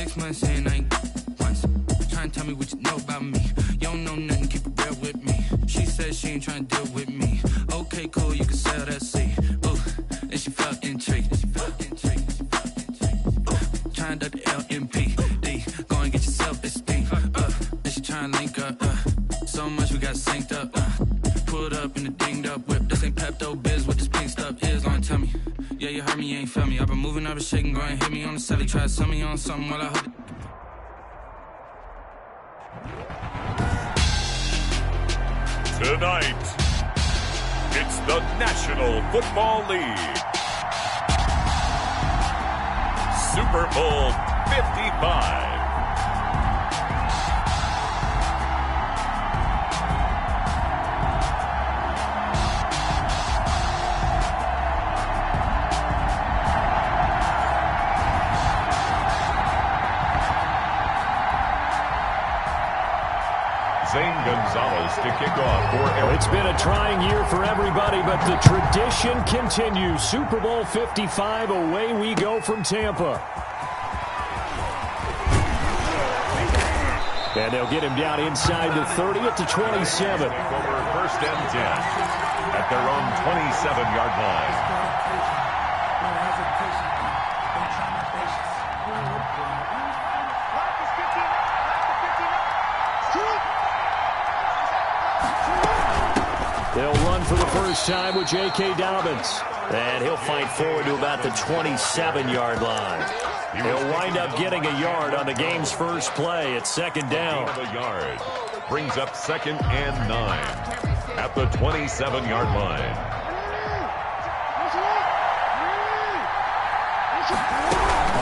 6 months in, I ain't once. Trying to tell me what you know about me. You don't know nothing, keep it real with me. She said she ain't trying to deal with me. Okay, cool, you can sell that seat. Ooh, and she felt intrigued. Trying to the LMPD. Go and get your self-esteem. And she trying to link up. So much we got synced up. Pulled up in the dinged up whip. This ain't Pepto-Biz, what this pink stuff is. Gonna tell me. Yeah, you heard me, you ain't felt me. I've been moving, I've been shaking. Go and hit me on the celly. Try to sell me on something while I hope it. Tonight, it's the National Football League. Super Bowl 55. Zane Gonzalez to kick off for Arizona. It's been a trying year for everybody, but the tradition continues. Super Bowl 55, away we go from Tampa. And they'll get him down inside the 30 at the 27. Over first and 10 at their own 27-yard line. They'll run for the first time with J.K. Dobbins. And he'll fight forward to about the 27-yard line. He'll wind up getting a yard on the game's first play at second down. A yard brings up 2nd and 9 at the 27-yard line.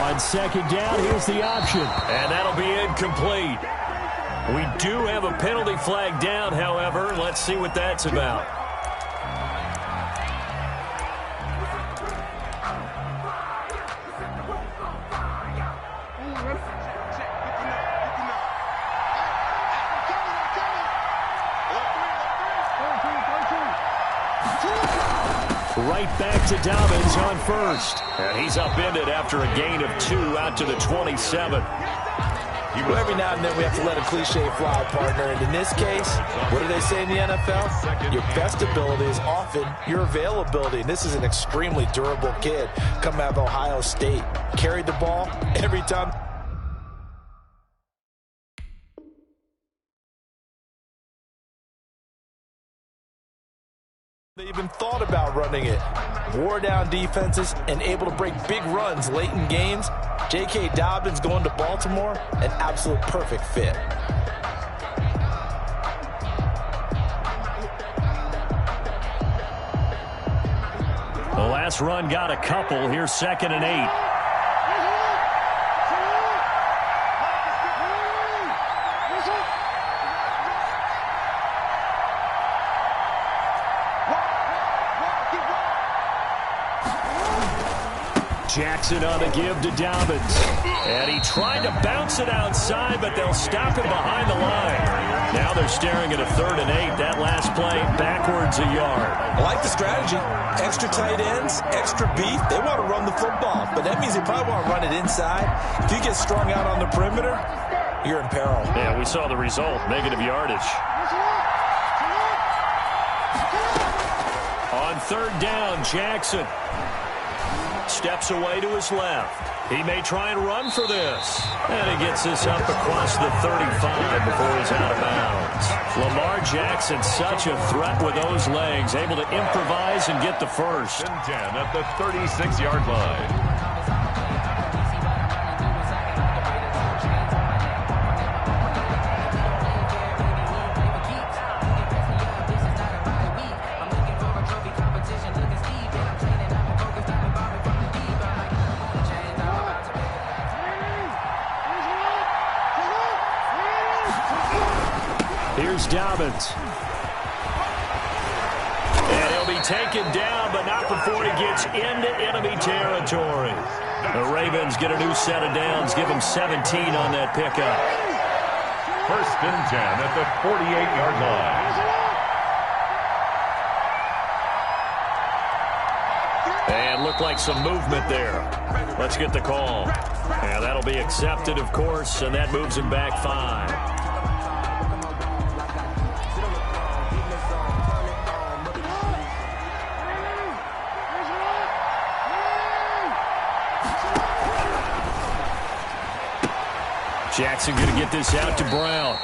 On second down, here's the option. And that'll be incomplete. We do have a penalty flag down, however. Let's see what that's about. Right back to Dobbins on first. And he's upended after a gain of 2 out to the 27. Well, every now and then we have to let a cliche fly, partner. And in this case, what do they say in the NFL? Your best ability is often your availability. And this is an extremely durable kid coming out of Ohio State. Carried the ball every time. They even thought about running it. Wore down defenses and able to break big runs late in games. J.K. Dobbins going to Baltimore, an absolute perfect fit. The last run got a couple. Here's 2nd and 8. Jackson on the give to Dobbins. And he tried to bounce it outside, but they'll stop him behind the line. Now they're staring at a 3rd and 8. That last play backwards a yard. I like the strategy. Extra tight ends, extra beef. They want to run the football, but that means they probably want to run it inside. If you get strung out on the perimeter, you're in peril. Yeah, we saw the result. Negative yardage. On 3rd down, Jackson steps away to his left. He may try and run for this. And he gets this up across the 35 before he's out of bounds. Lamar Jackson, such a threat with those legs, able to improvise and get the first. 10 at the 36-yard line. Here's Dobbins. And he'll be taken down, but not before he gets into enemy territory. The Ravens get a new set of downs, give him 17 on that pickup. 1st and 10 at the 48-yard line. And looked like some movement there. Let's get the call. And that'll be accepted, of course, and that moves him back 5. Jackson going to get this out to Brown.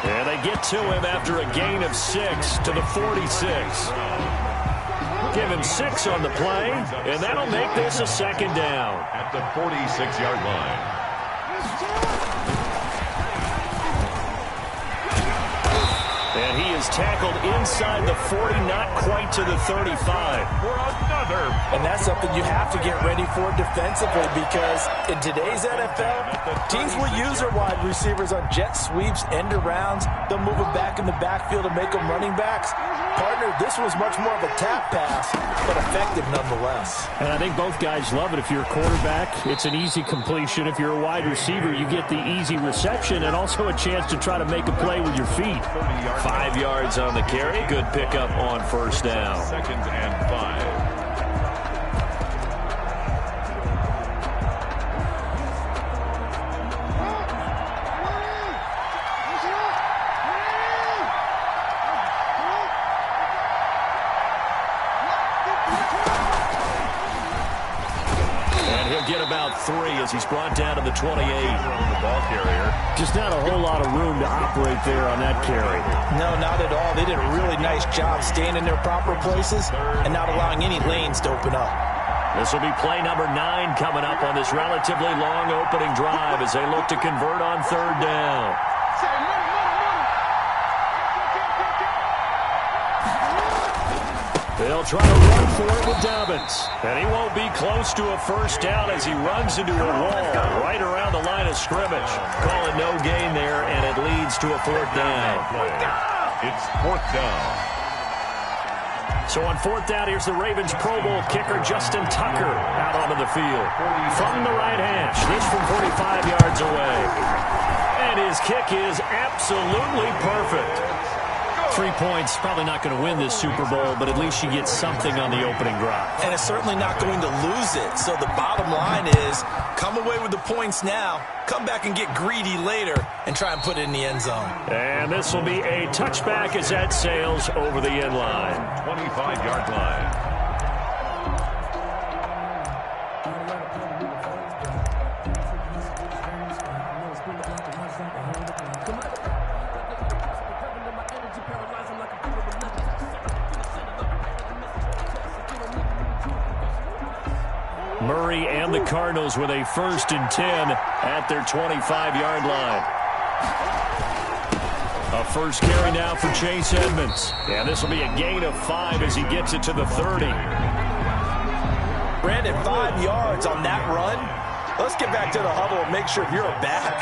And they get to him after a gain of 6 to the 46. Give him 6 on the play, and that'll make this a second down. At the 46-yard line. And he is tackled inside the 40, not quite to the 35. For another. And that's something you have to get ready for defensively, because in today's NFL, teams will use their wide receivers on jet sweeps, end arounds. They'll move them back in the backfield and make them running backs. Partner, this was much more of a tap pass, but effective nonetheless. And I think both guys love it. If you're a quarterback, it's an easy completion. If you're a wide receiver, you get the easy reception and also a chance to try to make a play with your feet. 5 yards on the carry. Good pickup on first down. 2nd and 5. Get about 3 as he's brought down to the 28. The ball carrier. Just not a whole lot of room to operate there on that carry. No, not at all. They did a really nice job staying in their proper places and not allowing any lanes to open up. This will be play number 9 coming up on this relatively long opening drive as they look to convert on 3rd down. They'll try to run for it with Dobbins. And he won't be close to a first down as he runs into a wall right around the line of scrimmage. Calling no gain there, and it leads to a 4th down. It's 4th down. So on 4th down, here's the Ravens Pro Bowl kicker Justin Tucker out onto the field. From the right hash, this from 45 yards away. And his kick is absolutely perfect. 3 points, probably not going to win this Super Bowl, but at least you get something on the opening drive. And it's certainly not going to lose it. So the bottom line is, come away with the points now, come back and get greedy later, and try and put it in the end zone. And this will be a touchback as that sails over the end line. 25-yard line. Murray and the Cardinals with a 1st and 10 at their 25-yard line. A first carry now for Chase Edmonds. And this will be a gain of 5 as he gets it to the 30. Brandon, 5 yards on that run. Let's get back to the huddle and make sure if you're a back,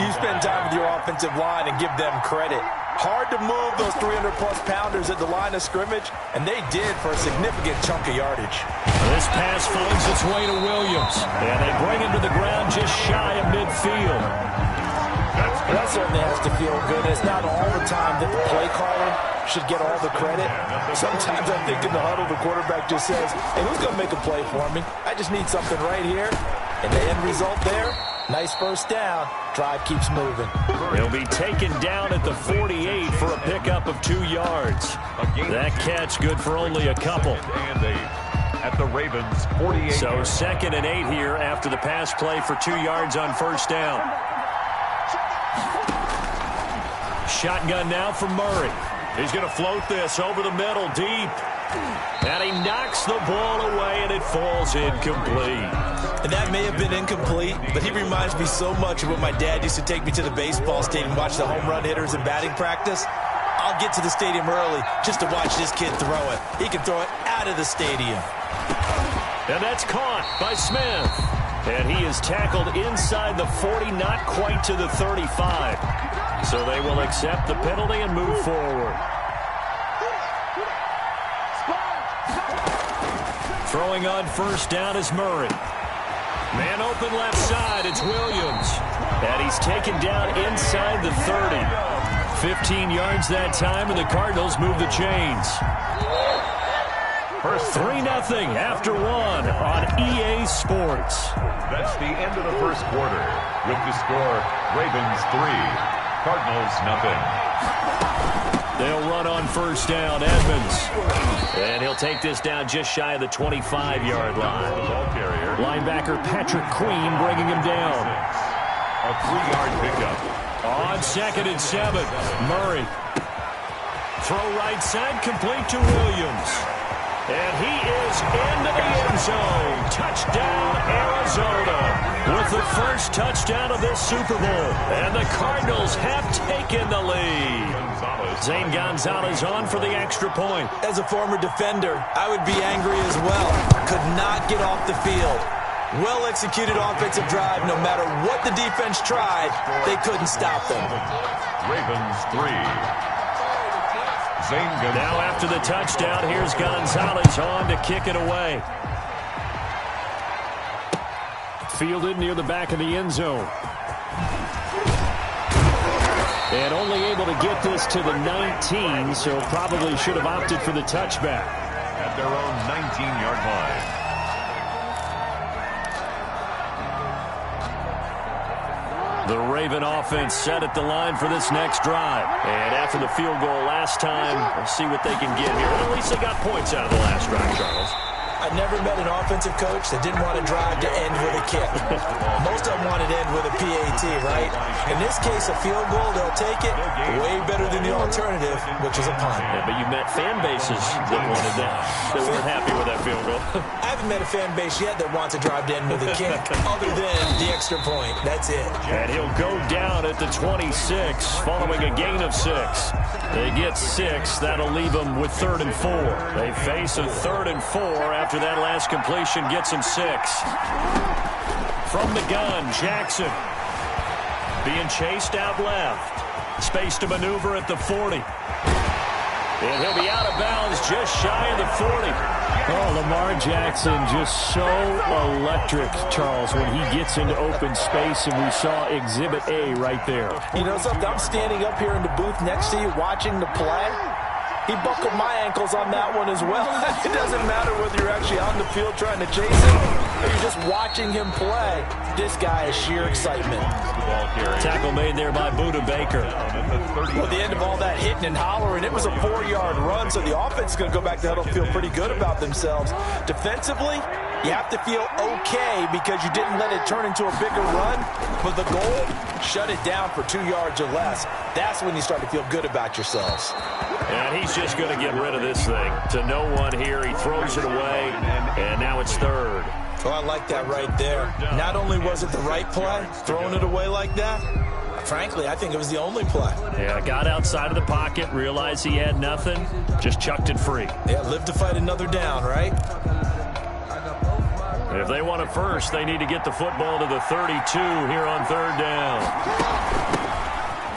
you spend time with your offensive line and give them credit. Hard to move those 300-plus pounders at the line of scrimmage, and they did for a significant chunk of yardage. This pass finds its way to Williams, and they bring him to the ground just shy of midfield. That certainly has to feel good. It's not all the time that the play caller should get all the credit. Sometimes I think in the huddle, the quarterback just says, hey, who's going to make a play for me? I just need something right here. And the end result there, nice first down. Drive keeps moving. He'll be taken down at the 48 for a pickup of 2 yards. That catch good for only a couple. And 8 at the Ravens 48. So 2nd and 8 here after the pass play for 2 yards on first down. Shotgun now from Murray. He's going to float this over the middle deep. And he knocks the ball away, and it falls incomplete. And that may have been incomplete, but he reminds me so much of when my dad used to take me to the baseball stadium and watch the home run hitters in batting practice. I'll get to the stadium early just to watch this kid throw it. He can throw it out of the stadium. And that's caught by Smith. And he is tackled inside the 40, not quite to the 35. So they will accept the penalty and move forward. Throwing on first down is Murray. Man open left side, it's Williams. And he's taken down inside the 30. 15 yards that time, and the Cardinals move the chains. 3-0 after one on EA Sports. That's the end of the first quarter. With the score, Ravens 3, Cardinals nothing. They'll run on first down, Edmonds. And he'll take this down just shy of the 25-yard line. Linebacker Patrick Queen bringing him down. A 3-yard pickup. On 2nd and 7, Murray. Throw right side, complete to Williams. And he is into the end zone. Touchdown, Arizona. With the first touchdown of this Super Bowl. And the Cardinals have taken the lead. Zane Gonzalez on for the extra point. As a former defender, I would be angry as well. Could not get off the field. Well-executed offensive drive. No matter what the defense tried, they couldn't stop them. Ravens 3. Now after the touchdown, here's Gonzalez on to kick it away. Fielded near the back of the end zone. And only able to get this to the 19, so probably should have opted for the touchback. At their own 19-yard line. The Raven offense set at the line for this next drive. And after the field goal last time, we'll see what they can get here. At least they got points out of the last drive, Charles. I never met an offensive coach that didn't want to drive to end with a kick. Most of them wanted to end with a PAT, right? In this case, a field goal, they'll take it. Way better than the alternative, which is a punt. Yeah, but you met fan bases that wanted that weren't happy with that field goal. I haven't met a fan base yet that wants to drive to end with a kick, other than the extra point. That's it. And he'll go down at the 26, following a gain of 6. They get 6. That'll leave them with 3rd and 4. They face a 3rd and 4 after that last completion gets him 6. From the gun, Jackson. Being chased out left. Space to maneuver at the 40. And he'll be out of bounds just shy of the 40. Oh, Lamar Jackson just so electric, Charles, when he gets into open space, and we saw Exhibit A right there. You know something? I'm standing up here in the booth next to you watching the play. He buckled my ankles on that one as well. It doesn't matter whether you're actually on the field trying to chase him or you're just watching him play. This guy is sheer excitement. Tackle made there by Buda Baker. Well, at the end of all that hitting and hollering, it was a 4-yard run, so the offense is going to go back to huddle, feel pretty good about themselves. Defensively, you have to feel okay because you didn't let it turn into a bigger run. But the goal, shut it down for 2 yards or less. That's when you start to feel good about yourselves. And he's just going to get rid of this thing. To no one here, he throws it away, and now it's 3rd. Oh, I like that right there. Not only was it the right play, throwing it away like that, frankly, I think it was the only play. Yeah, got outside of the pocket, realized he had nothing, just chucked it free. Yeah, live to fight another down, right? If they want it first, they need to get the football to the 32 here on 3rd down.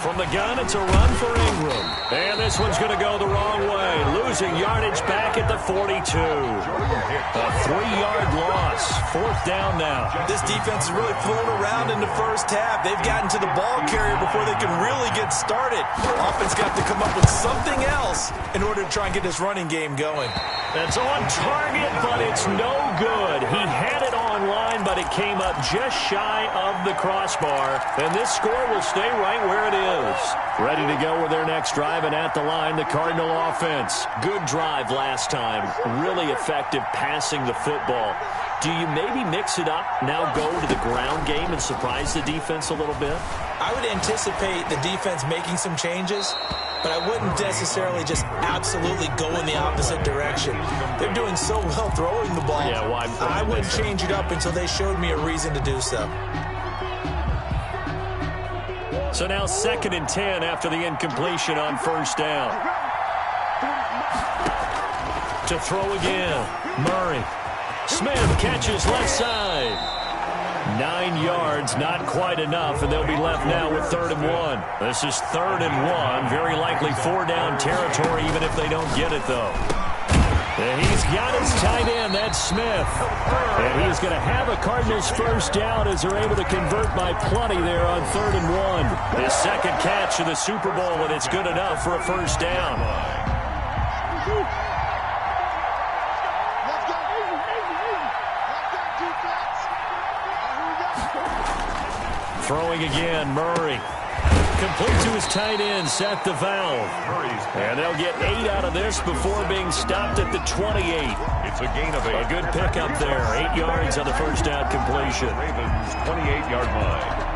From the gun, it's a run for Ingram. And this one's going to go the wrong way. Losing yardage back at the 42. A 3-yard loss. 4th down now. This defense is really fooling around in the first half. They've gotten to the ball carrier before they can really get started. Offense got to come up with something else in order to try and get this running game going. That's on target, but it's no good. He had it on line, but it came up just shy of the crossbar. And this score will stay right where it is. Ready to go with their next drive, and at the line, the Cardinal offense. Good drive last time. Really effective passing the football. Do you maybe mix it up, now go to the ground game and surprise the defense a little bit? I would anticipate the defense making some changes, but I wouldn't necessarily just absolutely go in the opposite direction. They're doing so well throwing the ball. Yeah, why I wouldn't change it up until they showed me a reason to do so. So now 2nd and 10 after the incompletion on 1st down. To throw again, Murray. Smith catches left side. 9 yards, not quite enough, and they'll be left now with 3rd and 1. This is 3rd and 1, very likely 4-down territory, even if they don't get it, though. And he's got his tight end, that's Smith. And he's going to have a Cardinals first down as they're able to convert by plenty there on 3rd and 1. His 2nd catch of the Super Bowl, and it's good enough for a first down. Throwing again, Murray. Complete to his tight end, Seth DeValve. And they'll get 8 out of this before being stopped at the 28. It's a gain of 8. A good pickup there. 8 yards on the first down completion. Ravens 28-yard line.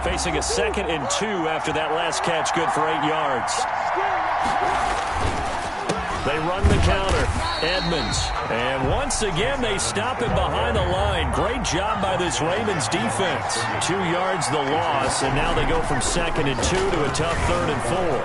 Facing a 2nd and 2 after that last catch, good for 8 yards. They run the counter. Edmonds. And once again, they stop him behind the line. Great job by this Ravens defense. 2 yards the loss, and now they go from 2nd and 2 to a tough 3rd and 4.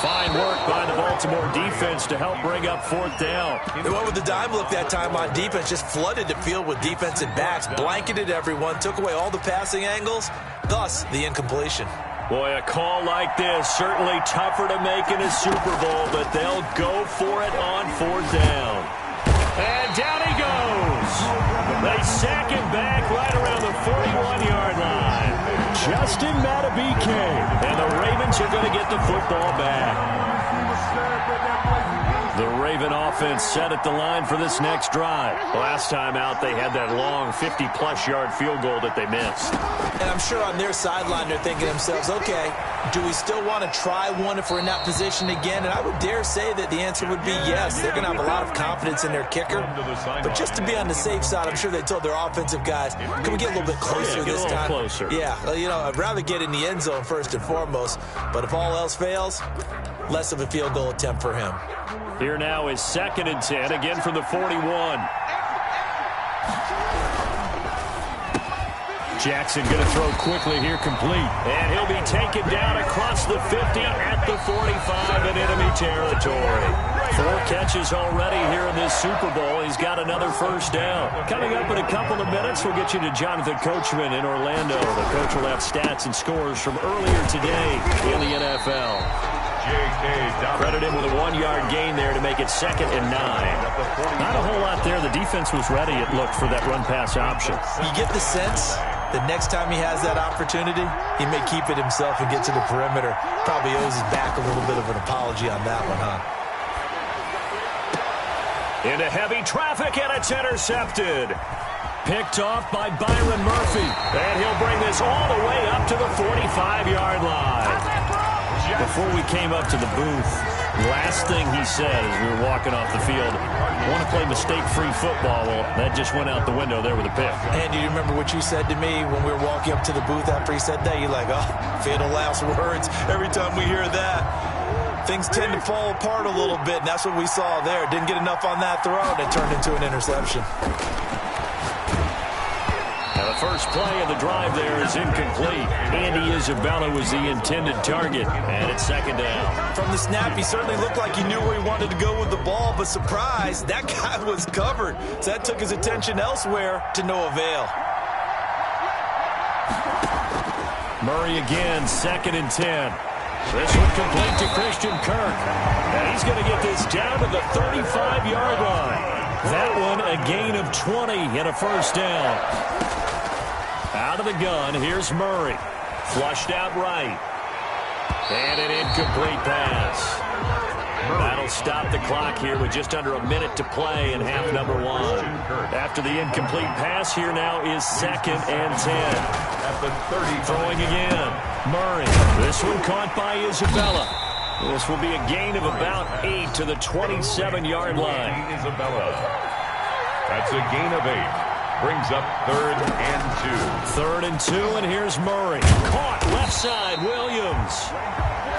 Fine work by the Baltimore defense to help bring up 4th down. They went with the dime look that time on defense, just flooded the field with defensive backs, blanketed everyone, took away all the passing angles, thus the incompletion. Boy, a call like this, certainly tougher to make in a Super Bowl, but they'll go for it on 4th down. And down he goes. They sack him back right around the 41-yard line. Justin Madubuike, and the Ravens are going to get the football back. The Raven offense set at the line for this next drive. Last time out, they had that long 50-plus yard field goal that they missed. And I'm sure on their sideline they're thinking to themselves, okay, do we still want to try one if we're in that position again? And I would dare say that the answer would be yes. They're going to have a lot of confidence in their kicker. But just to be on the safe side, I'm sure they told their offensive guys, can we get a little bit closer this time? Closer. Yeah, you know, I'd rather get in the end zone first and foremost. But if all else fails, less of a field goal attempt for him. Here now is 2nd and 10, again from the 41. Jackson going to throw quickly here, complete. And he'll be taken down across the 50 at the 45 in enemy territory. 4 catches already here in this Super Bowl. He's got another first down. Coming up in a couple of minutes, we'll get you to Jonathan Coachman in Orlando. The coach will have stats and scores from earlier today in the NFL. Credit him with a 1-yard gain there to make it 2nd and 9. Not a whole lot there. The defense was ready, it looked, for that run-pass option. You get the sense that next time he has that opportunity, he may keep it himself and get to the perimeter. Probably owes his back a little bit of an apology on that one, huh? Into heavy traffic, and it's intercepted. Picked off by Byron Murphy. And he'll bring this all the way up to the 45-yard line. Before we came up to the booth, last thing he said as we were walking off the field, I want to play mistake-free football. Well, that just went out the window there with a pick. And do you remember what you said to me when we were walking up to the booth after he said that? You're like, oh, fatal last words. Every time we hear that, things tend to fall apart a little bit, and that's what we saw there. Didn't get enough on that throw, and it turned into an interception. First play of the drive there is incomplete. Andy Isabella was the intended target, and it's 2nd down. From the snap, he certainly looked like he knew where he wanted to go with the ball, but surprise, that guy was covered. So that took his attention elsewhere to no avail. Murray again, 2nd and 10. This one complete to Christian Kirk. And he's going to get this down to the 35-yard line. That one a gain of 20 and a first down. Out of the gun, here's Murray. Flushed out right. And an incomplete pass. That'll stop the clock here with just under a minute to play in half number 1. After the incomplete pass, here now is 2nd and 10. Throwing again. Murray. This one caught by Isabella. This will be a gain of about 8 to the 27-yard line. Isabella. That's a gain of 8. Brings up 3rd and 2. 3rd and 2, and here's Murray. Caught left side, Williams.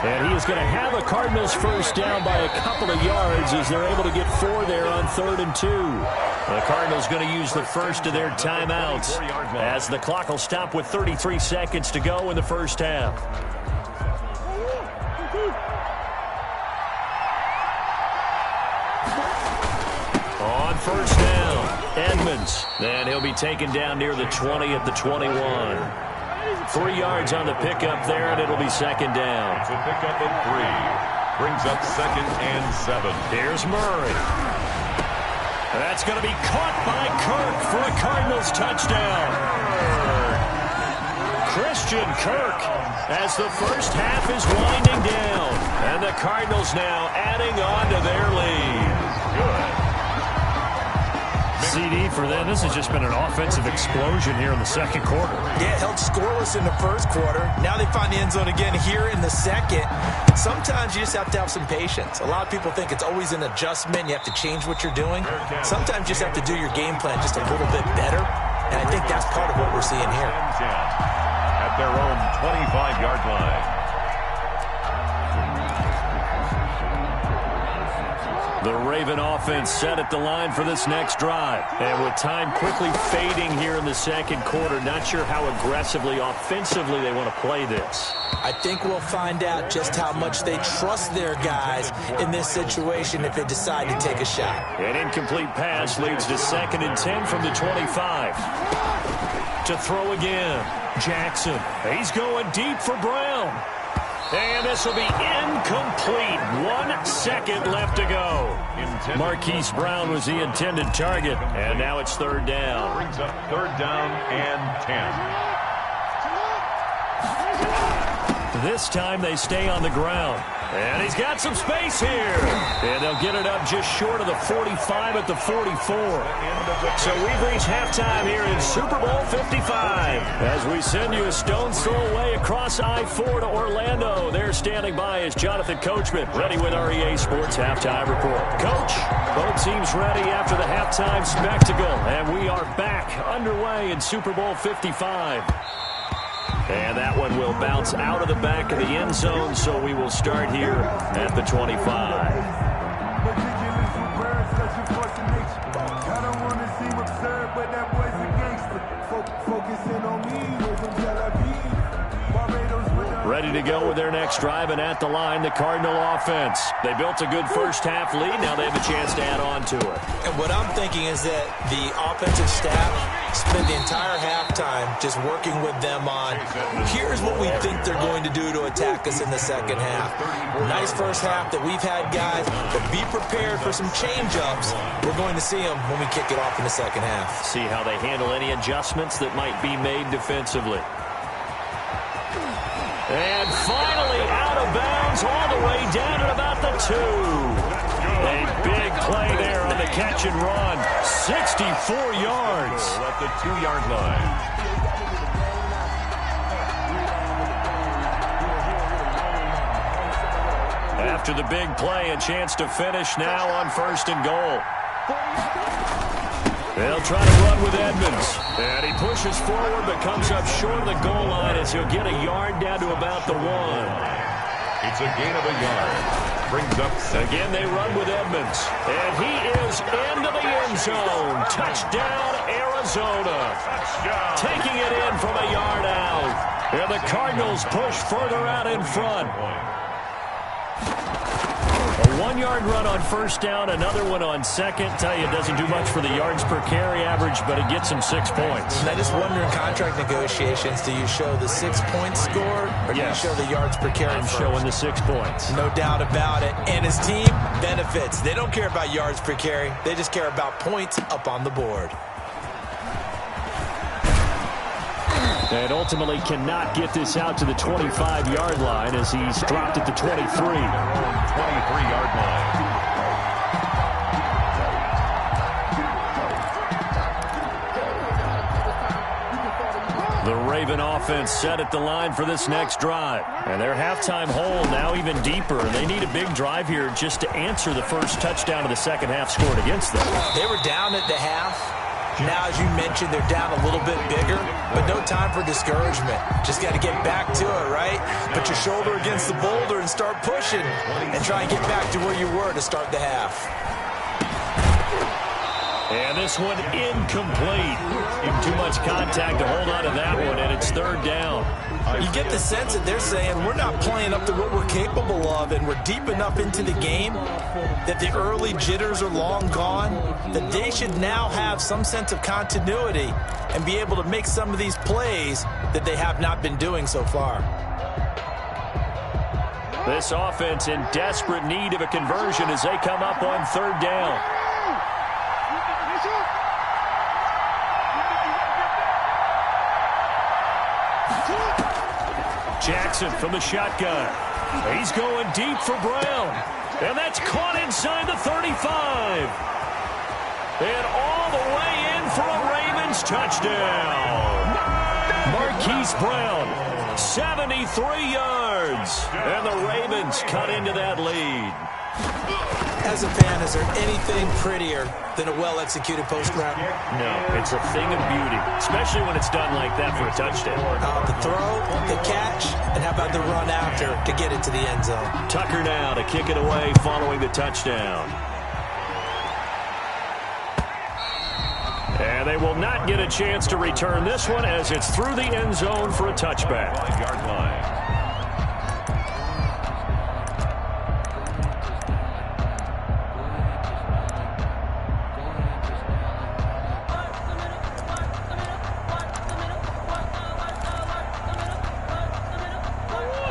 And he is going to have a Cardinals first down by a couple of yards as they're able to get 4 there on 3rd and 2. The Cardinals going to use the first of their timeouts as the clock will stop with 33 seconds to go in the first half. On first down, Edmonds. Then he'll be taken down near the 20 at the 21. 3 yards on the pickup there, and it'll be 2nd down. It's a pickup of 3. Brings up 2nd and 7. Here's Murray. That's going to be caught by Kirk for a Cardinals touchdown. Christian Kirk as the first half is winding down. And the Cardinals now adding on to their lead. Good. CD, for them, this has just been an offensive explosion here in the second quarter. Yeah, held scoreless in the first quarter. Now they find the end zone again here in the second. Sometimes you just have to have some patience. A lot of people think it's always an adjustment. You have to change what you're doing. Sometimes you just have to do your game plan just a little bit better. And I think that's part of what we're seeing here. At their own 25-yard line. The Raven offense set at the line for this next drive. And with time quickly fading here in the second quarter, not sure how aggressively, offensively they want to play this. I think we'll find out just how much they trust their guys in this situation if they decide to take a shot. An incomplete pass leads to 2nd and 10 from the 25. To throw again, Jackson. He's going deep for Brown. And this will be incomplete. 1 second left to go. Marquise Brown was the intended target, and now it's 3rd down. Brings up 3rd down and 10. This time they stay on the ground. And he's got some space here. And they'll get it up just short of the 45 at the 44. So we've reached halftime here in Super Bowl 55. As we send you a stone's throw away across I-4 to Orlando. There standing by is Jonathan Coachman, ready with our EA Sports Halftime Report. Coach, both teams ready after the halftime spectacle. And we are back underway in Super Bowl 55. And that one will bounce out of the back of the end zone, so we will start here at the 25. Ready to go with their next drive, and at the line, the Cardinal offense. They built a good first-half lead. Now they have a chance to add on to it. And what I'm thinking is that the offensive staff spent the entire halftime just working with them on, here's what we think they're going to do to attack us in the second half. Nice first half that we've had, guys, but be prepared for some change-ups. We're going to see them when we kick it off in the second half. See how they handle any adjustments that might be made defensively. And finally out of bounds all the way down at about the 2. A big play there on the catch and run. 64 yards. At the 2-yard line. After the big play, a chance to finish now on 1st and goal. They'll try to run with Edmonds. And he pushes forward but comes up short of the goal line as he'll get a yard down to about the 1. It's a gain of a yard. Brings up 2nd. Again, they run with Edmonds. And he is into the end zone. Touchdown, Arizona. Touchdown. Taking it in from a yard out. And the Cardinals push further out in front. A 1-yard run on 1st down, another one on 2nd. Tell you, it doesn't do much for the yards per carry average, but it gets him 6 points. And I just wonder in contract negotiations, do you show the 6-point score or do you show the yards per carry? I'm showing the 6 points. No doubt about it. And his team benefits. They don't care about yards per carry. They just care about points up on the board. And ultimately cannot get this out to the 25-yard line as he's dropped at the 23. 23-yard line. The Raven offense set at the line for this next drive. And their halftime hole now even deeper. They need a big drive here just to answer the first touchdown of the second half scored against them. They were down at the half. Now, as you mentioned, they're down a little bit bigger, but no time for discouragement. Just got to get back to it, right? Put your shoulder against the boulder and start pushing and try and get back to where you were to start the half. And this one incomplete. Too much contact to hold on to that one, and it's 3rd down. You get the sense that they're saying we're not playing up to what we're capable of, and we're deep enough into the game that the early jitters are long gone, that they should now have some sense of continuity and be able to make some of these plays that they have not been doing so far. This offense in desperate need of a conversion as they come up on 3rd down. Jackson from the shotgun. He's going deep for Brown. And that's caught inside the 35. And all the way Ravens touchdown. Marquise Brown, 73 yards. And the Ravens cut into that lead. As a fan, is there anything prettier than a well-executed post route? No, it's a thing of beauty, especially when it's done like that for a touchdown. The throw, the catch, and how about the run after to get it to the end zone? Tucker now to kick it away following the touchdown. And they will not get a chance to return this one as it's through the end zone for a touchback. 5-yard line.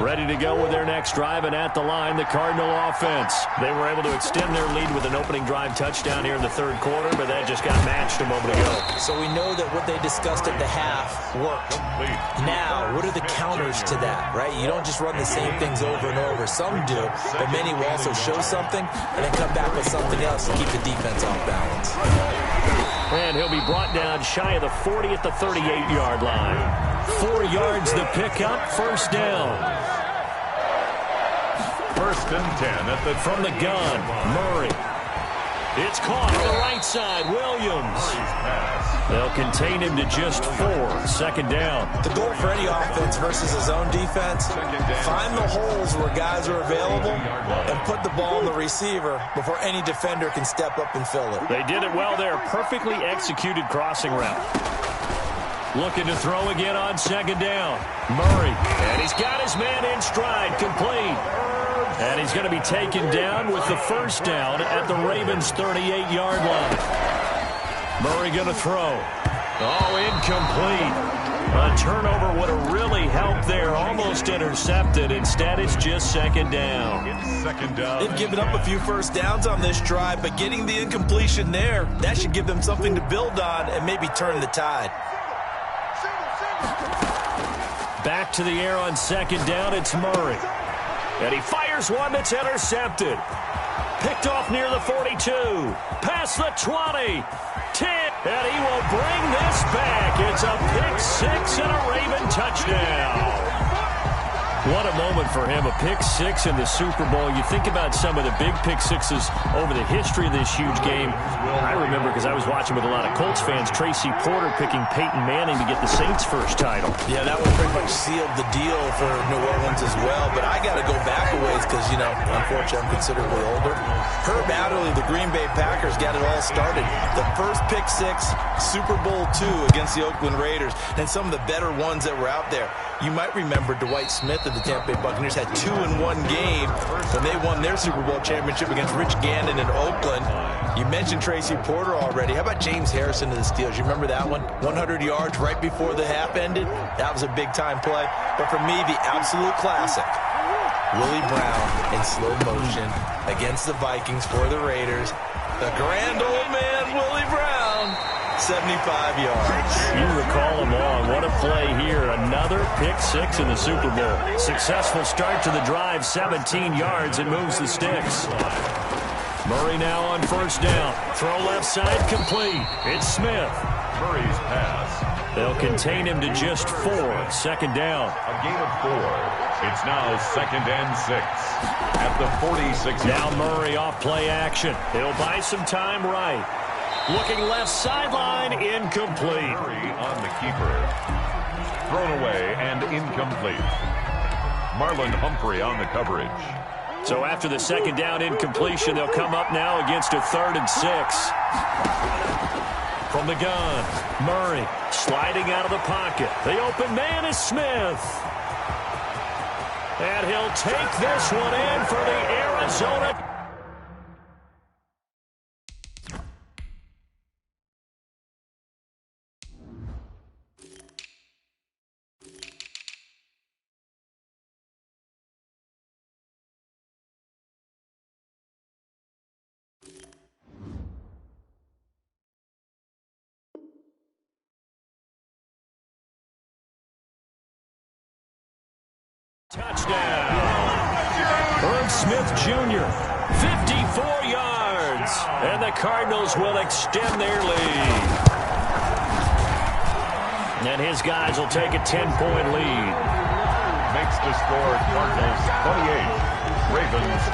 Ready to go with their next drive, and at the line, the Cardinal offense. They were able to extend their lead with an opening drive touchdown here in the third quarter, but that just got matched a moment ago. So we know that what they discussed at the half worked. Now, what are the counters to that, right? You don't just run the same things over and over. Some do, but many will also show something and then come back with something else to keep the defense off balance. And he'll be brought down shy of the 40 at the 38-yard line. 4 yards the pickup, first down. First and 10 from the gun, Murray. It's caught on the right side, Williams. They'll contain him to just 4, second down. The goal for any offense versus his own defense, find the holes where guys are available and put the ball in the receiver before any defender can step up and fill it. They did it well there, perfectly executed crossing route. Looking to throw again on second down. Murray, and he's got his man in stride, complete. And he's going to be taken down with the first down at the Ravens' 38-yard line. Murray going to throw. Oh, incomplete. A turnover would have really helped there, almost intercepted. Instead, it's just second down. They've given up a few first downs on this drive, but getting the incompletion there, that should give them something to build on and maybe turn the tide. Back to the air on second down, it's Murray. And he fires one that's intercepted. Picked off near the 42. Past the 20. 10. And he will bring this back. It's a pick-6 and a Raven touchdown. What a moment for him, a pick-6 in the Super Bowl. You think about some of the big pick-6s over the history of this huge game. I remember, because I was watching with a lot of Colts fans, Tracy Porter picking Peyton Manning to get the Saints' first title. Yeah, that one pretty much sealed the deal for New Orleans as well. But I got to go back a ways because, you know, unfortunately, I'm considerably older. Herb Adderley, the Green Bay Packers, got it all started. The first pick-6, Super Bowl II against the Oakland Raiders, and some of the better ones that were out there. You might remember Dwight Smith of the Tampa Bay Buccaneers had 2 in one game when they won their Super Bowl championship against Rich Gannon in Oakland. You mentioned Tracy Porter already. How about James Harrison of the Steelers? You remember that one? 100 yards right before the half ended. That was a big-time play. But for me, the absolute classic, Willie Brown in slow motion against the Vikings for the Raiders. The grand old man, Willie Brown. 75 yards. You recall them all. What a play here. Another pick-6 in the Super Bowl. Successful start to the drive, 17 yards, and moves the sticks. Murray now on first down. Throw left side, complete. It's Smith. Murray's pass. They'll contain him to just 4, second down. A gain of 4. It's now second and 6 at the 46. Now Murray off play action. He'll buy some time right. Looking left sideline, incomplete. Murray on the keeper. Thrown away and incomplete. Marlon Humphrey on the coverage. So after the second down incompletion, they'll come up now against a 3rd and 6. From the gun, Murray sliding out of the pocket. The open man is Smith. And he'll take this one in for the Arizona. Touchdown. Irv Smith Jr., 54 yards. And the Cardinals will extend their lead. And his guys will take a 10-point lead. Makes the score Cardinals 28, Ravens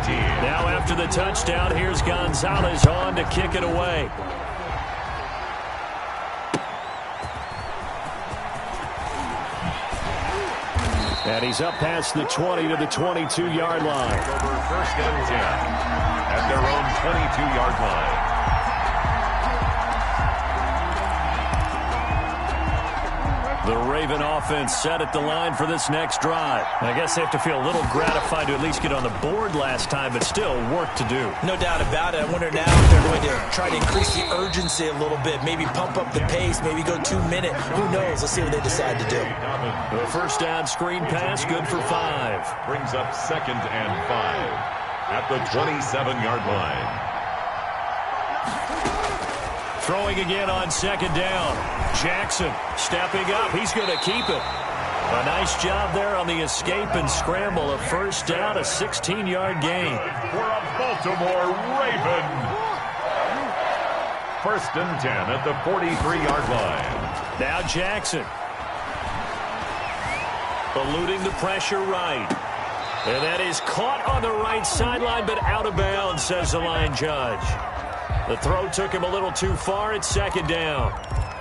18. Now after the touchdown, here's Gonzalez on to kick it away. And he's up past the 20 to the 22-yard line. Over first and 10 at their own 22-yard line. The Raven offense set at the line for this next drive. I guess they have to feel a little gratified to at least get on the board last time, but still work to do. No doubt about it. I wonder now if they're going to try to increase the urgency a little bit, maybe pump up the pace, maybe go 2 minute. Who knows? Let's see what they decide to do. The first down screen pass, good for 5. Brings up 2nd and 5 at the 27-yard line. Throwing again on 2nd down. Jackson stepping up. He's going to keep it. A nice job there on the escape and scramble. A first down, a 16-yard gain. For a Baltimore Raven. 1st and 10 at the 43-yard line. Now Jackson. Eluding the pressure right. And that is caught on the right sideline, but out of bounds, says the line judge. The throw took him a little too far. It's 2nd down.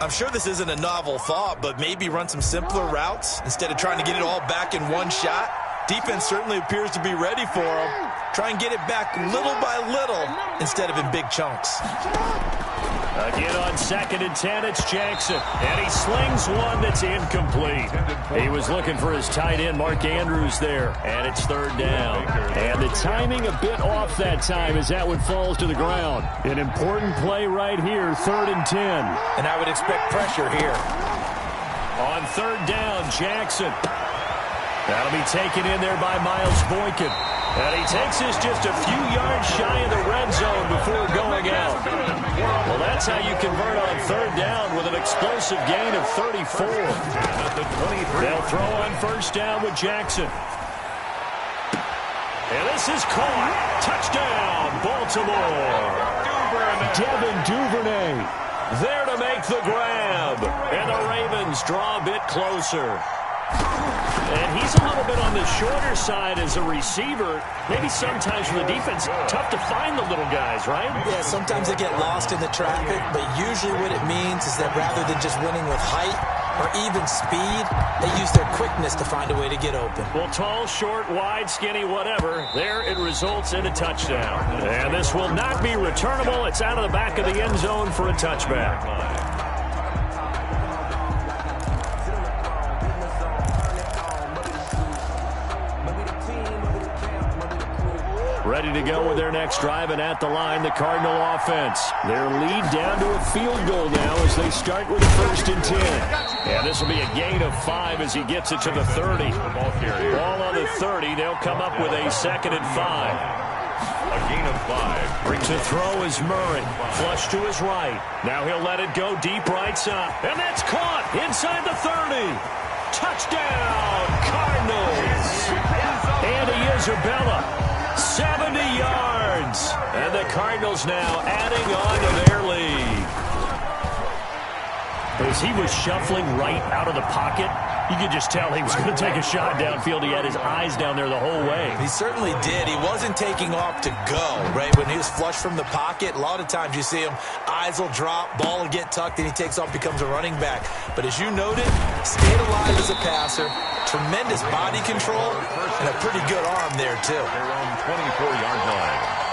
I'm sure this isn't a novel thought, but maybe run some simpler routes instead of trying to get it all back in one shot. Defense certainly appears to be ready for him. Try and get it back little by little instead of in big chunks. Again on 2nd and 10, it's Jackson. And he slings one that's incomplete. He was looking for his tight end, Mark Andrews, there. And it's 3rd down. And the timing a bit off that time as that one falls to the ground. An important play right here, 3rd and 10. And I would expect pressure here. On 3rd down, Jackson. That'll be taken in there by Miles Boykin. And he takes this just a few yards shy of the red zone before going out. Well, that's how you convert on 3rd down with an explosive gain of 34. They'll throw on 1st down with Jackson. And this is caught. Touchdown, Baltimore. Devin Duvernay there to make the grab. And the Ravens draw a bit closer. And he's a little bit on the shorter side as a receiver. Maybe sometimes for the defense, tough to find the little guys, right? Yeah, sometimes they get lost in the traffic, but usually what it means is that rather than just winning with height or even speed, they use their quickness to find a way to get open. Well, tall, short, wide, skinny, whatever, there it results in a touchdown. And this will not be returnable. It's out of the back of the end zone for a touchback. Ready to go with their next drive, and at the line, the Cardinal offense. Their lead down to a field goal now as they start with a 1st and 10. And this will be a gain of 5 as he gets it to the 30. Ball on the 30. They'll come up with a 2nd and 5. A gain of 5. To throw is Murray. Flush to his right. Now he'll let it go deep right side. And that's caught inside the 30. Touchdown, Cardinals. Andy Isabella. 70 yards. And the Cardinals now adding on to their lead. As he was shuffling right out of the pocket, you could just tell he was going to take a shot downfield. He had his eyes down there the whole way. He certainly did. He wasn't taking off to go, right? When he was flush from the pocket, a lot of times you see him, eyes will drop, ball will get tucked, and he takes off, becomes a running back. But as you noted, stayed alive as a passer, tremendous body control, and a pretty good arm there, too. They're on 24-yard line.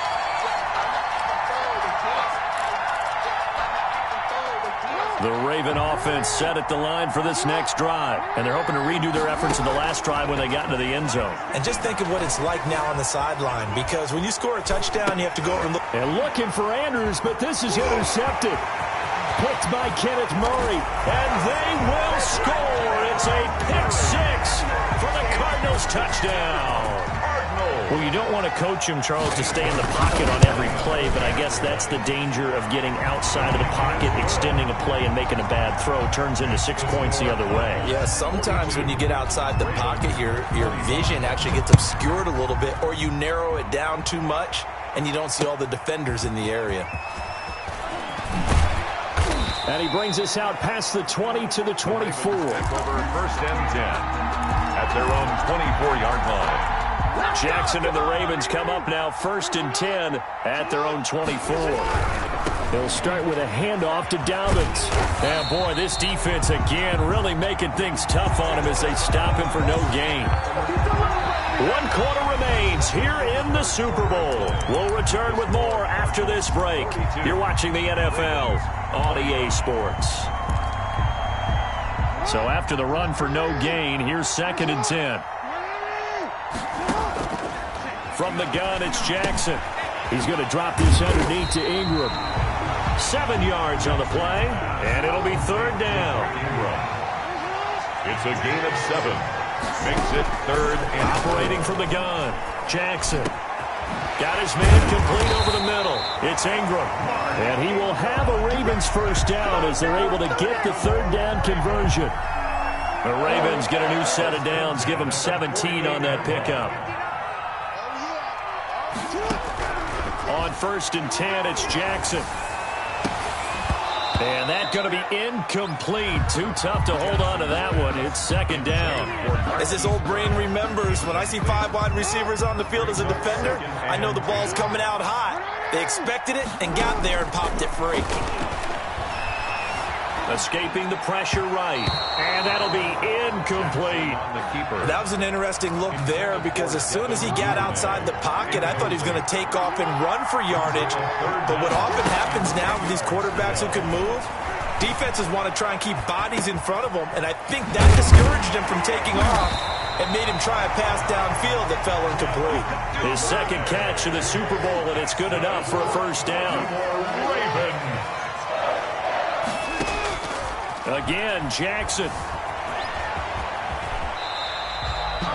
The Raven offense set at the line for this next drive. And they're hoping to redo their efforts in the last drive when they got into the end zone. And just think of what it's like now on the sideline, because when you score a touchdown, you have to go over and look. And looking for Andrews, but this is intercepted. Picked by Kenneth Murray. And they will score. It's a pick 6 for the Cardinals touchdown. Well, you don't want to coach him, Charles, to stay in the pocket on every play, but I guess that's the danger of getting outside of the pocket, extending a play, and making a bad throw. Turns into 6 points the other way. Yeah, sometimes when you get outside the pocket, your vision actually gets obscured a little bit, or you narrow it down too much, and you don't see all the defenders in the area. And he brings us out past the 20 to the 24. Over 1st and 10 at their own 24-yard line. Jackson and the Ravens come up now 1st and 10 at their own 24. They'll start with a handoff to Dobbins. And boy, this defense again really making things tough on him as they stop him for no gain. 1 quarter remains here in the Super Bowl. We'll return with more after this break. You're watching the NFL on EA Sports. So after the run for no gain, here's 2nd and 10. From the gun, it's Jackson. He's going to drop this underneath to Ingram. 7 yards on the play, and it'll be 3rd down. It's a gain of 7. Makes it 3rd and operating from the gun. Jackson got his man complete over the middle. It's Ingram. And he will have a Ravens 1st down as they're able to get the 3rd down conversion. The Ravens get a new set of downs, give them 17 on that pickup. On 1st and 10, it's Jackson. And that's going to be incomplete. Too tough to hold on to that one. It's 2nd down. As his old brain remembers, when I see 5 wide receivers on the field as a defender, I know the ball's coming out hot. They expected it and got there and popped it free. Escaping the pressure right. And that'll be incomplete. That was an interesting look there because as soon as he got outside the pocket, I thought he was going to take off and run for yardage. But what often happens now with these quarterbacks who can move, defenses want to try and keep bodies in front of them, and I think that discouraged him from taking off and made him try a pass downfield that fell incomplete. His 2nd catch of the Super Bowl, and it's good enough for a 1st down. Again, Jackson.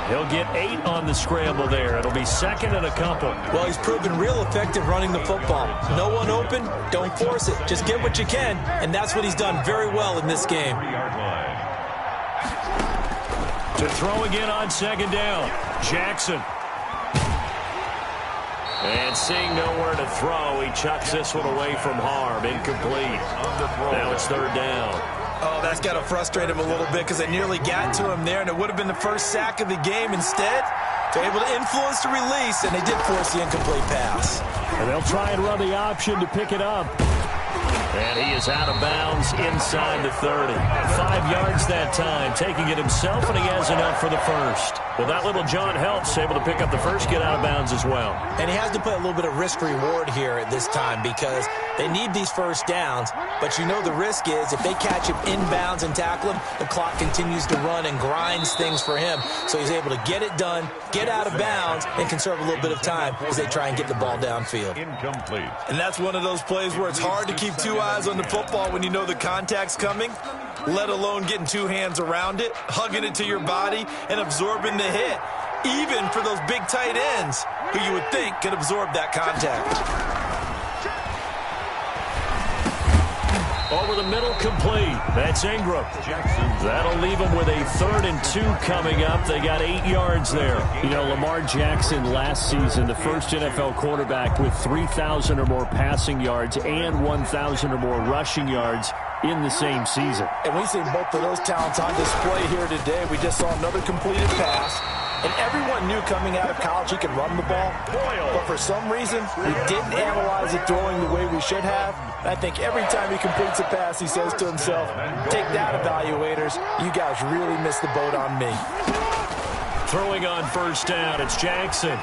He'll get 8 on the scramble there. It'll be 2nd and a couple. Well, he's proven real effective running the football. No one open, don't force it. Just get what you can, and that's what he's done very well in this game. To throw again on 2nd down, Jackson. And seeing nowhere to throw, he chucks this one away from harm. Incomplete. Now it's 3rd down. Oh, that's got to frustrate him a little bit because they nearly got to him there, and it would have been the 1st sack of the game. Instead, they're able to influence the release, and they did force the incomplete pass. And they'll try and run the option to pick it up. And he is out of bounds inside the 30. 5 yards that time, taking it himself, and he has enough for the 1st. Well, that little John helps, able to pick up the 1st, get out of bounds as well. And he has to play a little bit of risk-reward here at this time because they need these 1st downs, but you know the risk is if they catch him inbounds and tackle him, the clock continues to run and grinds things for him. So he's able to get it done, get out of bounds, and conserve a little bit of time as they try and get the ball downfield. incomplete. And that's one of those plays where it's hard to keep 2 eyes on the football when you know the contact's coming, let alone getting 2 hands around it, hugging it to your body, and absorbing the hit, even for those big tight ends who you would think could absorb that contact. Over the middle, complete. That's Ingram. That'll leave them with a 3rd and 2 coming up. They got 8 yards there. You know, Lamar Jackson last season, the first NFL quarterback with 3,000 or more passing yards and 1,000 or more rushing yards in the same season. And we've seen both of those talents on display here today. We just saw another completed pass. And everyone knew coming out of college he could run the ball. But for some reason, we didn't analyze it throwing the way we should have. And I think every time he completes a pass, he says to himself, take that, evaluators. You guys really missed the boat on me. Throwing on 1st down, it's Jackson.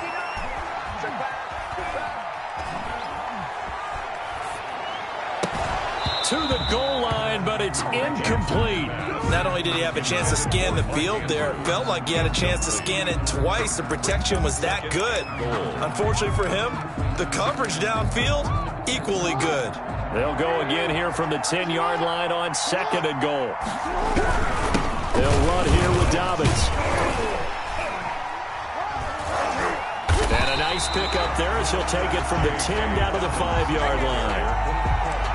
To the goal line, but it's incomplete. Not only did he have a chance to scan the field there, it felt like he had a chance to scan it twice. The protection was that good. Unfortunately for him, the coverage downfield, equally good. They'll go again here from the 10-yard line on 2nd and goal. They'll run here with Dobbins. And a nice pick up there as he'll take it from the 10 down to the 5-yard line.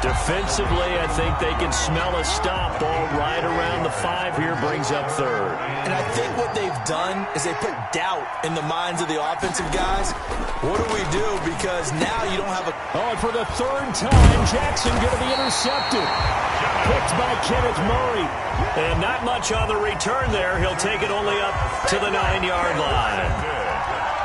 Defensively, I think they can smell a stop. Ball right around the 5 here, brings up 3rd. And I think what they've done is they put doubt in the minds of the offensive guys. What do we do? Because now you don't have a... Oh, and for the 3rd time, Jackson going to be intercepted. Picked by Kenneth Murray. And not much on the return there. He'll take it only up to the 9-yard line.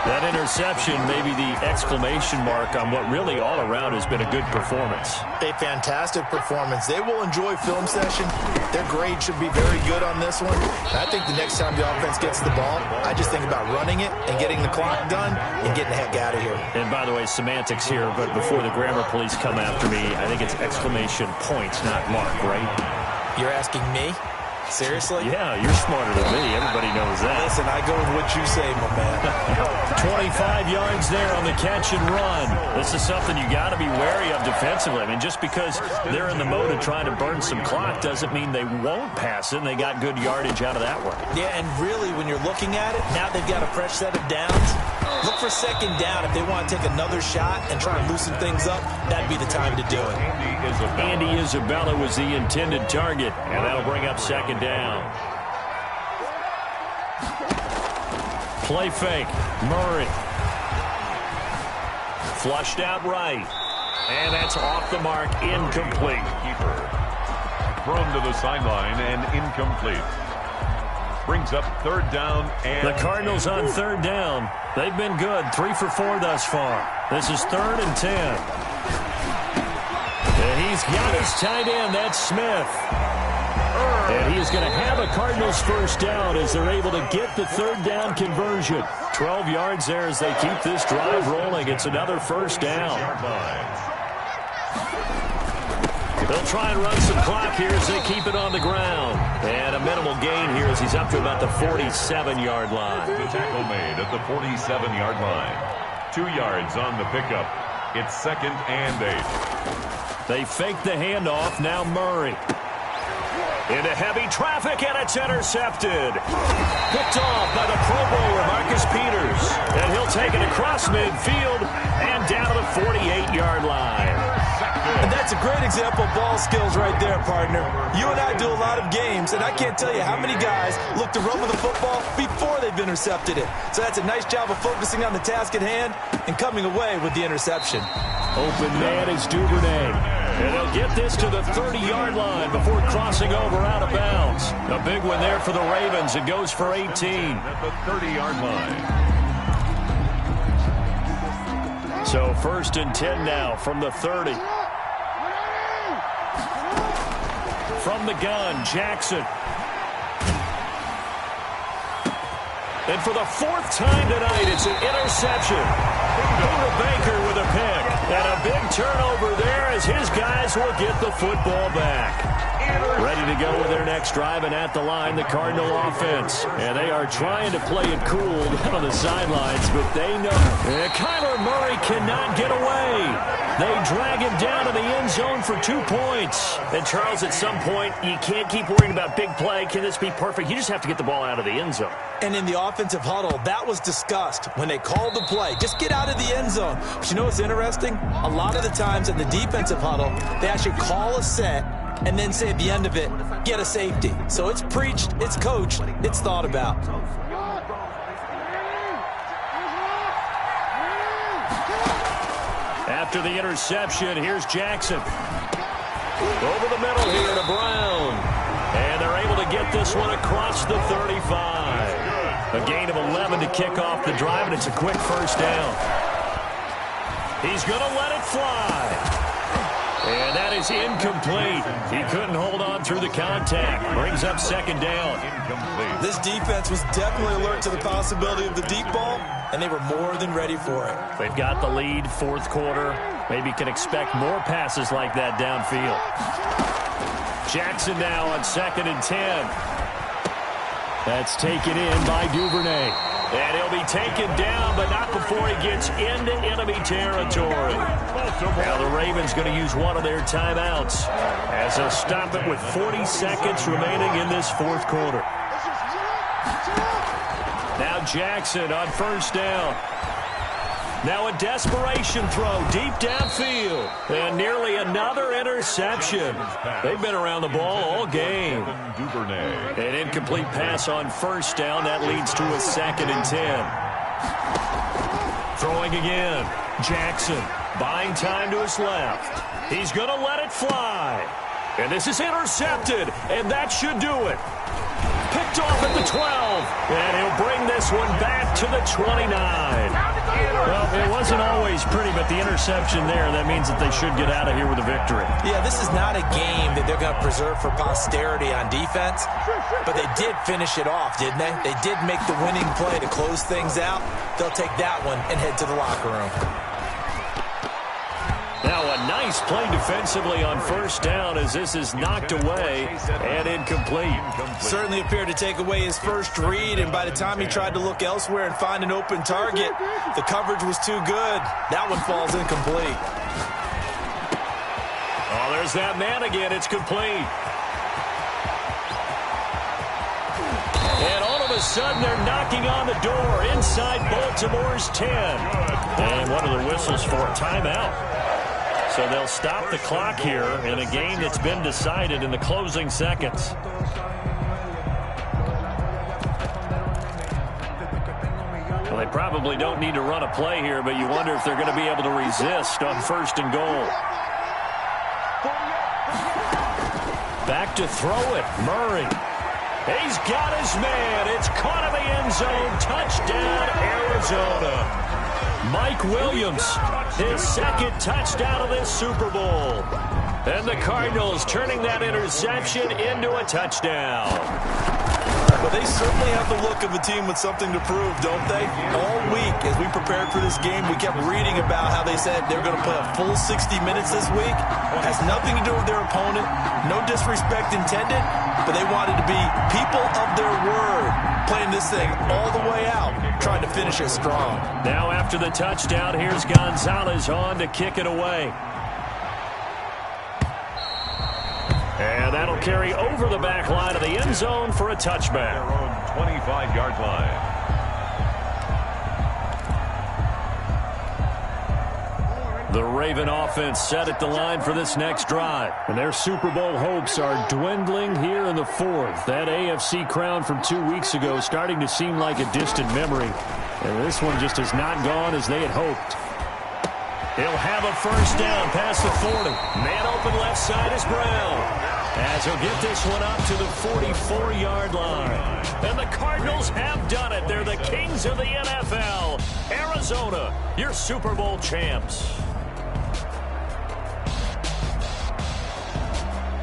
That interception may be the exclamation mark on what really all around has been a good performance. A fantastic performance. They will enjoy film session. Their grade should be very good on this one. I think the next time the offense gets the ball, I just think about running it and getting the clock done and getting the heck out of here. And by the way, semantics here, but before the grammar police come after me, I think it's exclamation points, not mark, right? You're asking me? Seriously? Yeah, you're smarter than me. Everybody knows that. Listen, I go with what you say, my man. 25 yards there on the catch and run. This is something you got to be wary of defensively. I mean, just because they're in the mode of trying to burn some clock doesn't mean they won't pass it, and they got good yardage out of that one. Yeah, and really, when you're looking at it, now they've got a fresh set of downs. Look for second down. If they want to take another shot and try and loosen things up, that'd be the time to do it. Andy Isabella was the intended target, and that'll bring up second down. Play fake. Murray. Flushed out right. And that's off the mark. Incomplete. Thrown to the sideline and incomplete. Brings up third down. And the Cardinals on third down. They've been good. 3 for 4 thus far. This is 3rd and 10. And he's got his tight end. That's Smith. And he is going to have a Cardinals first down as they're able to get the third down conversion. 12 yards there as they keep this drive rolling. It's another first down. They'll try and run some clock here as they keep it on the ground. And a minimal gain here as he's up to about the 47-yard line. The tackle made at the 47-yard line. 2 yards on the pickup. It's 2nd and 8. They fake the handoff. Now Murray. Into heavy traffic, and it's intercepted. Picked off by the Pro Bowler, Marcus Peters. And he'll take it across midfield and down to the 48-yard line. And that's a great example of ball skills right there, partner. You and I do a lot of games, and I can't tell you how many guys look to run with the football before they've intercepted it. So that's a nice job of focusing on the task at hand and coming away with the interception. Open man is Duvernay. And they'll get this to the 30-yard line before crossing over out of bounds. A big one there for the Ravens. It goes for 18. At the 30-yard line. So 1st and 10 now from the 30. From the gun, Jackson. And for the 4th time tonight, it's an interception. Buda Baker with a pick. And a big turnover there as his guys will get the football back. Ready to go with their next drive, and at the line, the Cardinal offense. And they are trying to play it cool down on the sidelines, but they know. And Kyler Murray cannot get away. They drag him down to the end zone for 2 points. And, Charles, at some point, you can't keep worrying about big play. Can this be perfect? You just have to get the ball out of the end zone. And in the offensive huddle, that was discussed when they called the play. Just get out of the end zone. But you know what's interesting? A lot of the times in the defensive huddle, they actually call a set and then say at the end of it, get a safety. So it's preached, it's coached, it's thought about. After the interception, here's Jackson. Over the middle here to Brown. And they're able to get this one across the 35. A gain of 11 to kick off the drive, and it's a quick first down. He's going to let it fly. And that is incomplete. He couldn't hold on through the contact. Brings up second down. Incomplete. This defense was definitely alert to the possibility of the deep ball, and they were more than ready for it. They've got the lead, 4th quarter. Maybe can expect more passes like that downfield. Jackson now on 2nd and 10. That's taken in by Duvernay. And he'll be taken down, but not before he gets into enemy territory. Now the Ravens going to use one of their timeouts as they'll stop it with 40 seconds remaining in this 4th quarter. Now Jackson on first down. Now a desperation throw deep downfield. And nearly another interception. They've been around the ball all game. An incomplete pass on first down. That leads to a 2nd and 10. Throwing again. Jackson buying time to his left. He's going to let it fly. And this is intercepted, and that should do it. Picked off at the 12, and he'll bring this one back to the 29. Well, it wasn't always pretty, but the interception there, that means that they should get out of here with a victory. Yeah, this is not a game that they're going to preserve for posterity on defense, but they did finish it off, didn't they? They did make the winning play to close things out. They'll take that one and head to the locker room. Now a nice play defensively on first down as this is knocked away and incomplete. Certainly appeared to take away his first read, and by the time he tried to look elsewhere and find an open target, the coverage was too good. That one falls incomplete. Oh, there's that man again. It's complete. And all of a sudden, they're knocking on the door inside Baltimore's 10. And what are the whistles for? Timeout. So they'll stop the clock here in a game that's been decided in the closing seconds. Well, they probably don't need to run a play here, but you wonder if they're going to be able to resist on first and goal. Back to throw it, Murray. He's got his man. It's caught in the end zone. Touchdown, Arizona. Mike Williams, his second touchdown of this Super Bowl. And the Cardinals turning that interception into a touchdown. But they certainly have the look of a team with something to prove, don't they? All week, as we prepared for this game, we kept reading about how they said they're going to play a full 60 minutes this week. It has nothing to do with their opponent. No disrespect intended, but they wanted to be people of their word, playing this thing all the way out, trying to finish it strong. Now after the touchdown, here's Gonzalez on to kick it away. And that'll carry over the back line of the end zone for a touchback. Their own 25-yard line. The Raven offense set at the line for this next drive. And their Super Bowl hopes are dwindling here in the fourth. That AFC crown from 2 weeks ago is starting to seem like a distant memory. And this one just has not gone as they had hoped. He'll have a first down past the 40. Man open left side is Brown. As he'll get this one up to the 44-yard line. And the Cardinals have done it. They're the kings of the NFL. Arizona, your Super Bowl champs.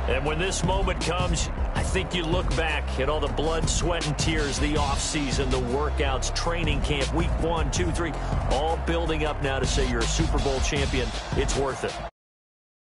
And when this moment comes, I think you look back at all the blood, sweat, and tears, the offseason, the workouts, training camp, week 1, 2, 3, all building up now to say you're a Super Bowl champion. It's worth it.